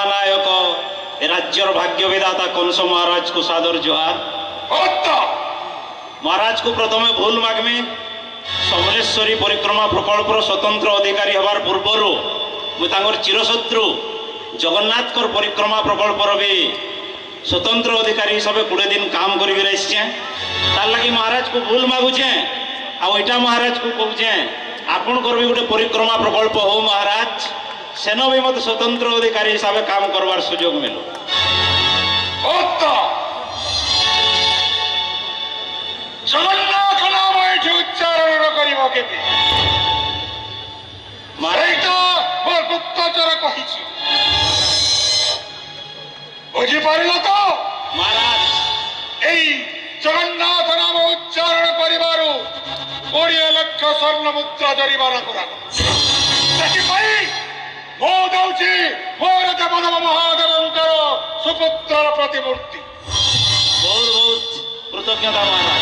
नायक राज्यर भाग्य विधाता कंस महाराज को सादर जोहार। महाराज को प्रथम भूल मागमी समलेश्वरी परिक्रमा प्रकल्पर स्वतंत्र अधिकारी हबार पूर्वर मुझे चिरशत्रु जगन्नाथ परिक्रमा प्रकल्पर भी स्वतंत्र अधिकारी हिसाब से 20 दिन काम कर लगी महाराज को भूल मागुचे आईटा महाराज को कहूचे आपण भी गोटे परिक्रमा प्रकल्प हो महाराज सेन भी मत स्वतंत्र अधिकारी हिसाब से काम करवार सुजोग मिलो। जगन्नाथ नाम ये उच्चारण कर गुप्तचर कही बुझीपार तो महाराज यही जगन्नाथ नाम उच्चारण कर 20 लाख स्वर्ण मुद्रा जरिमाना करा मोर देवदेव महादेव सुपुत्र प्रतिमूर्ति। बहुत बहुत कृतज्ञता महाराज।